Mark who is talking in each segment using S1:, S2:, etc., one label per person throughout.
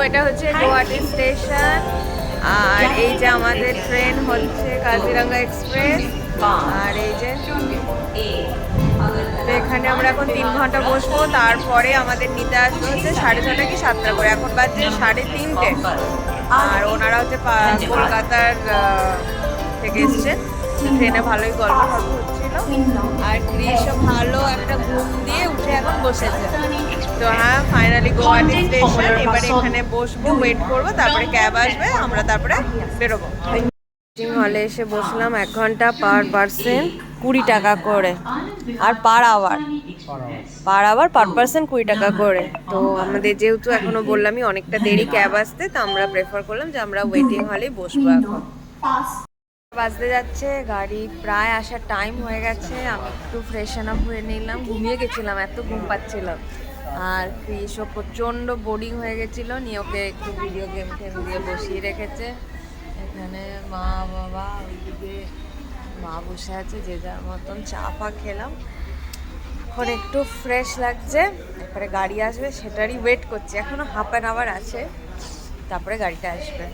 S1: এটা হচ্ছে গুয়াহাটি স্টেশন, আর এই যে আমাদের ট্রেন হচ্ছে কাজিরাঙ্গা এক্সপ্রেস। আর এই যে এখানে আমরা এখন 3 ঘন্টা বসবো, তারপরে আমাদের নিতে আসবে হচ্ছে 6:30 কি 7টা করে। এখন বাজছে 3:30, আর ওনারা হচ্ছে কলকাতার থেকে এসছেন। ট্রেনে ভালোই গল্প হচ্ছিল, আর ক্রিশও ভালো একটা ঘুম দিয়ে উঠে এখন বসেছে। তো হ্যাঁ, ফাইনালি গুয়াহাটি স্টেশন। এবারে এখানে বসবো, ওয়েট করবো, তারপরে ক্যাব আসবে, আমরা তারপরে বেরোবো। হলে এসে বসলাম। 1 ঘন্টা পার পার্সন 20 টাকা করে, আর পার আওয়ার পার পার্সন 20 টাকা করে। তো আমাদের যেহেতু এখনো বললামই অনেকটা দেরি ক্যাব আসতে, তো আমরা প্রেফার করলাম যে আমরা ওয়েটিং হলেই বসবো। এখন বাজতে যাচ্ছে, গাড়ি প্রায় আসার টাইম হয়ে গেছে। আমি একটু ফ্রেশন আপ হয়ে নিলাম, ঘুমিয়ে গেছিলাম, এত ঘুম পাচ্ছিলাম। আর ক্রিশও প্রচণ্ড বোরিং হয়ে গেছিলো, নিয়ে ওকে একটু ভিডিও গেম দিয়ে বসিয়ে রেখেছে। এখানে মা বাবা, ওইদিকে মা বসে আছে, যে যার মতন চা ফা খেলাম। এখন একটু ফ্রেশ লাগছে, তারপরে গাড়ি আসবে সেটারই ওয়েট করছি। এখনও হাফ অ্যান আওয়ার আছে, তারপরে গাড়িটা আসবে।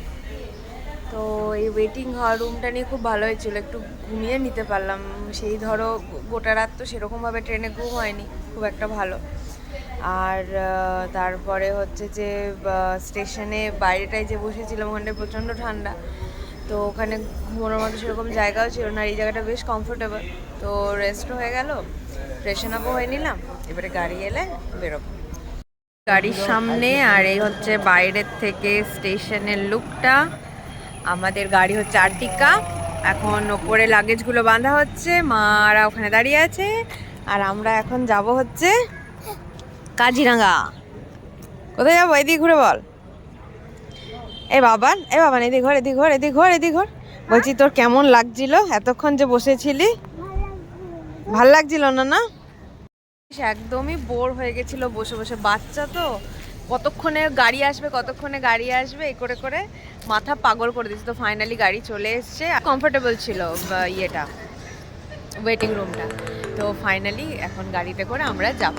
S1: তো এই ওয়েটিং হওয়ার রুমটা নিয়ে খুব ভালো হয়েছিল, একটু ঘুমিয়ে নিতে পারলাম। সেই ধরো গোটা রাত তো সেরকমভাবে ট্রেনে ঘুম হয়নি খুব একটা ভালো। আর তারপরে হচ্ছে যে স্টেশনে বাইরেটায় যে বসেছিলাম, ওখানটায় প্রচণ্ড ঠান্ডা, তো ওখানে ঘুমানোর মতো সেরকম জায়গাও ছিল না। এই জায়গাটা বেশ কমফোর্টেবল, তো রেস্টও হয়ে গেল, ফ্রেশন আপও হয়ে নিলাম। এবারে গাড়ি এলে বেরোবো। গাড়ির সামনে, আর এই হচ্ছে বাইরের থেকে স্টেশনের লুকটা। আমাদের গাড়ি হচ্ছে আর্টিকা। এখন ওপরে লাগেজগুলো বাঁধা হচ্ছে, মারা ওখানে দাঁড়িয়ে আছে, আর আমরা এখন যাব হচ্ছে কাজিরাঙ্গা। কোথায় যাবো? এদিকে ঘুরে বল। এ বাবান এদিক ঘর। বলছি তোর কেমন লাগছিল এতক্ষণ যে বসেছিলি? ভাল লাগছিল না? না, একদমই বোর হয়ে গেছিল বসে বসে। বাচ্চা তো, কতক্ষণে গাড়ি আসবে এই করে করে মাথা পাগল করে দিচ্ছে। তো ফাইনালি গাড়ি চলে এসছে, কমফোর্টেবল ছিল ইয়েটা, ওয়েটিং রুমটা। তো ফাইনালি এখন গাড়িতে করে আমরা যাব।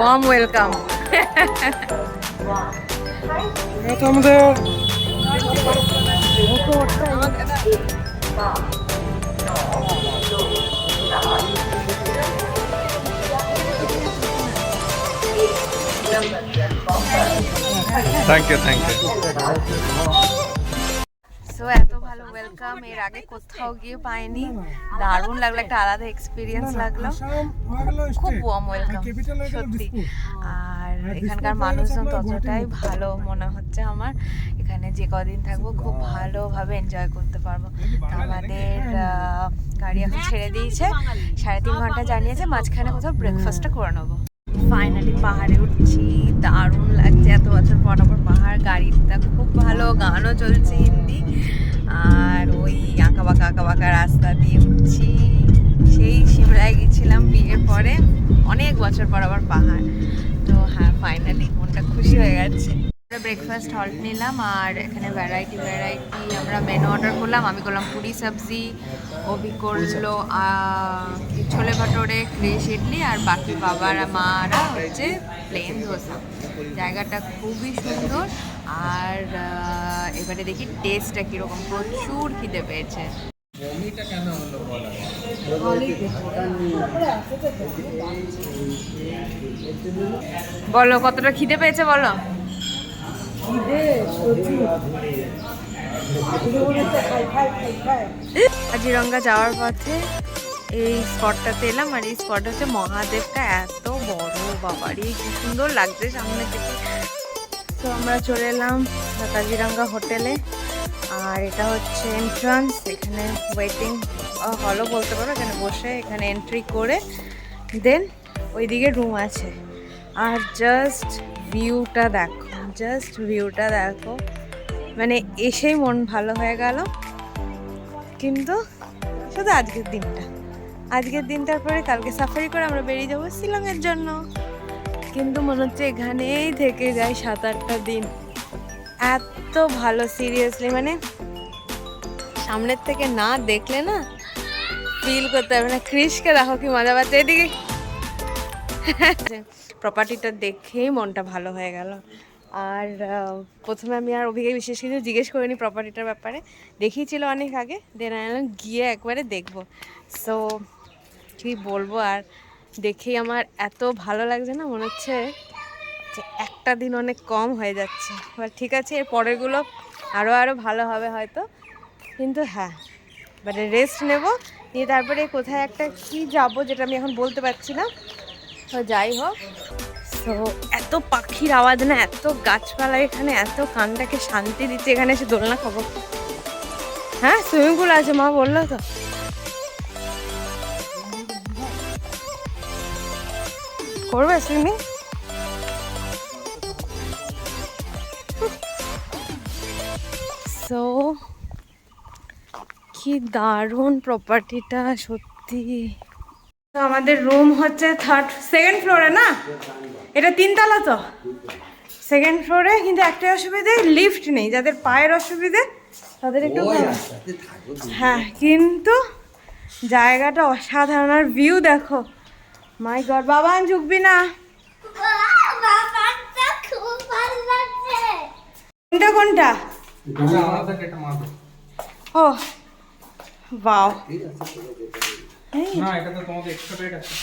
S1: warm welcome.
S2: Thank you.
S1: So এত ভালো ওয়েলকাম এর আগে কোথাও গিয়ে পাইনি, দারুণ লাগলো, একটা আলাদা এক্সপিরিয়েন্স লাগলো, খুব ওয়ার্ম ওয়েলকাম সত্যি। আর এখানকার মানুষজন ততটাই ভালো মনে হচ্ছে আমার। এখানে যে কদিন থাকবো খুব ভালোভাবে এনজয় করতে পারবো। আমাদের গাড়ি এখন ছেড়ে দিয়েছে, 3.5 ঘন্টা জানিয়েছে, মাঝখানে কোথাও ব্রেকফাস্টটা করে নেবো। ফাইনালি পাহাড়ে উঠছি, দারুণ লাগছে, এত বছর পর পাহাড়। গাড়িটা খুব ভালো, গানও চলছে হিন্দি, আর ওই আঁকা বাঁকা রাস্তা দিয়ে উঠছি। সেই সিমলায় গেছিলাম বিয়ের পরে, অনেক বছর পর আবার পাহাড়। তো হ্যাঁ, ফাইনালি মনটা খুশি হয়ে গেছে। ব্রেকফাস্ট হল্ট নিলাম, আর এখানে ভ্যারাইটি আমরা মেনু অর্ডার করলাম। আমি করলাম পুরি সবজি, অভি করলো ছোলে ভাটোরে, ক্রিশ ইডলি, আর বাকি বাবার মারা হচ্ছে প্লেন ধোসা। জায়গাটা খুবই সুন্দর, আর এবারে দেখি টেস্টটা কীরকম। প্রচুর খিদে পেয়েছে। বলো কতটা খিদে পেয়েছে বলো। কাজিরাঙ্গা যাওয়ার পথে এই স্পটটাতে এলাম, আর এই স্পট হচ্ছে মহাদেবটা এত বড়, বাবারই কি সুন্দর লাগছে সামনে থেকে। তো আমরা চলে এলাম কাজিরাঙ্গা হোটেলে, আর এটা হচ্ছে এন্ট্রান্স। এখানে ওয়েটিং হলও বলতে পারো, এখানে বসে এখানে এন্ট্রি করে দেন ওইদিকে রুম আছে। আর জাস্ট ভিউটা দেখো, মানে এসেই মন ভালো হয়ে গেল। কিন্তু শুধু আজকের দিনটা, আজকের দিনটার পরে কালকে সাফারি করে আমরা বেরিয়ে যাবো শিলংয়ের জন্য। কিন্তু মনে হচ্ছে এখানেই থেকে যাই 7-8টা দিন। এত ভালো, সিরিয়াসলি, মানে সামনের থেকে না দেখলে না ফিল করতে পারবে না। ক্রিশকে দেখো কি মজা পাচ্ছে এদিকে। প্রপার্টিটা দেখেই মনটা ভালো হয়ে গেল। আর প্রথমে আমি আর অভিকে বিশেষ কিছু জিজ্ঞেস করিনি প্রপার্টিটার ব্যাপারে, দেখিয়েছিল অনেক আগে, দেন গিয়ে একবারে দেখবো। সো কি বলবো, আর দেখেই আমার এত ভালো লাগছে না, মনে হচ্ছে যে একটা দিন অনেক কম হয়ে যাচ্ছে। এবার ঠিক আছে, এর পরেরগুলো আরও ভালো হবে হয়তো, কিন্তু হ্যাঁ মানে রেস্ট নেব, নিয়ে তারপরে কোথায় একটা কি যাব যেটা আমি এখন বলতে পারছি না। তো যাই হোক, তো এত পাখির আওয়াজ না, এত গাছপালা এখানে, এত কানটাকে শান্তি দিচ্ছে। এখানে এসে দোলনা খাবো। হ্যাঁ, সুইমিং পুল আছে, মা বললো তো। করবে সুইমিং? সো কি দারুণ প্রপার্টিটা সত্যি। তো আমাদের রুম হচ্ছে সেকেন্ড ফ্লোরে না, এটা 3তলা, তো সেকেন্ড ফ্লোরে। কিন্তু একটা অসুবিধে, লিফট নেই। যাদের পায়ের অসুবিধে তাদের একটু, হ্যাঁ, কিন্তু জায়গাটা অসাধারণ। আর ভিউ দেখো, মাই গড। বাবা ঝুঁকবি না। কোনটা কোনটা? ও বাও,
S2: না এটা তো তোমাদের এক্সট্রা বেড আছে।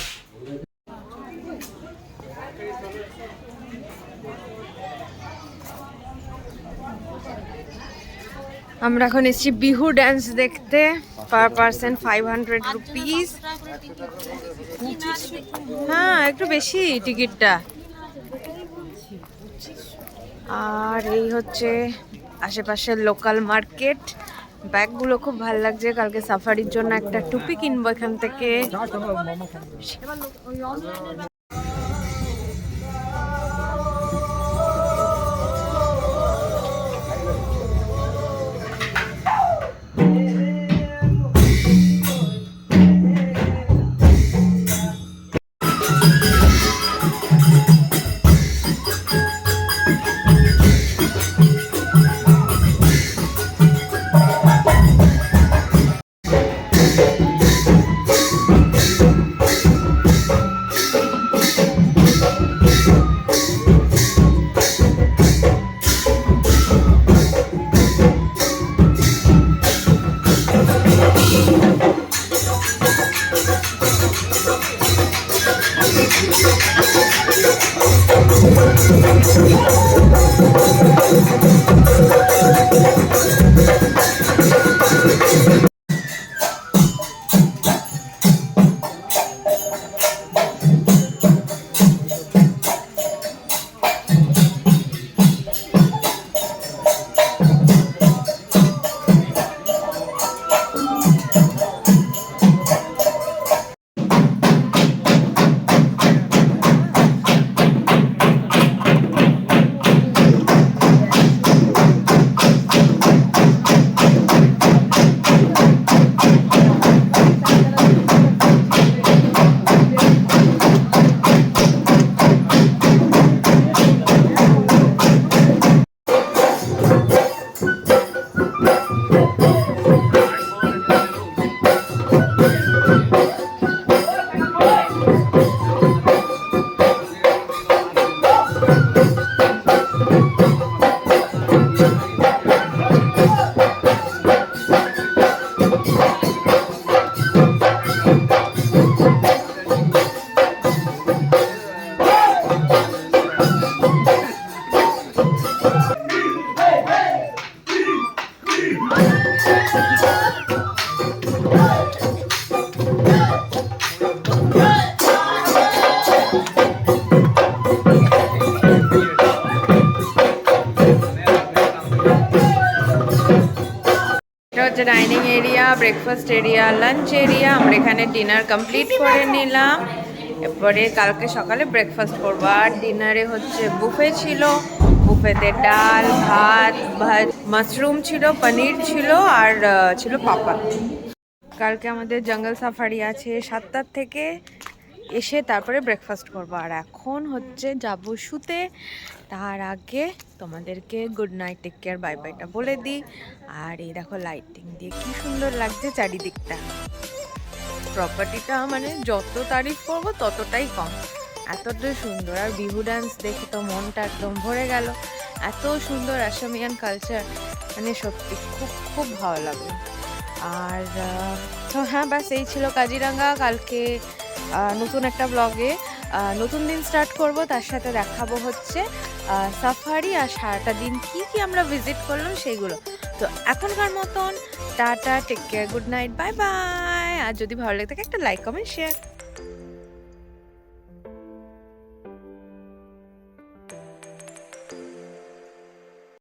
S1: আমরা এখন এসেছি বিহু ড্যান্স দেখতে। Per person 500 rupees. হ্যাঁ, একটু বেশি টিকিটটা। আর এই হচ্ছে আশেপাশের লোকাল মার্কেট। ব্যাগগুলো খুব ভালো লাগছে। কালকে সাফারির জন্য একটা টুপি কিনবো এখান থেকে। হচ্ছে dining area, breakfast area, lunch area. আমরা এখানে ডিনার কমপ্লিট করে নিলাম। এরপরে কালকে সকালে ব্রেকফাস্ট করবো। আর ডিনারে হচ্ছে বুফে ছিল। বুফেতে ডাল, ভাত, মাশরুম ছিল, পনির ছিল, আর ছিল পাপড়। কালকে আমাদের জঙ্গল সাফারি আছে 7টার থেকে, এসে তারপরে ব্রেকফাস্ট করবো। আর এখন হচ্ছে যাব শুতে, তার আগে তোমাদেরকে good night, take care, bye বাইটা বলে দিই। আর এই দেখো লাইটিং দিয়ে কি সুন্দর লাগছে চারিদিকটা। প্রপার্টিটা মানে যত তারিফ করবো ততটাই কম, এতটাই সুন্দর। আর বিহু ডান্স দেখে তো মনটা একদম ভরে গেল। এত সুন্দর আসামিয়ান কালচার, মানে সত্যি খুব খুব ভালো লাগলো। আর তো হ্যাঁ, ব্যাস এই ছিল কাজিরাঙ্গা। কালকে নতুন একটা ব্লগে নতুন দিন স্টার্ট করব, তার সাথে দেখাবো হচ্ছে সাফারি আর সারাটা দিন কি কি আমরা ভিজিট করলাম সেইগুলো। তো এখনকার মতন tata, take care, good night, bye bye. আর যদি ভালো লাগে থাকে একটা লাইক, কমেন্ট, শেয়ার।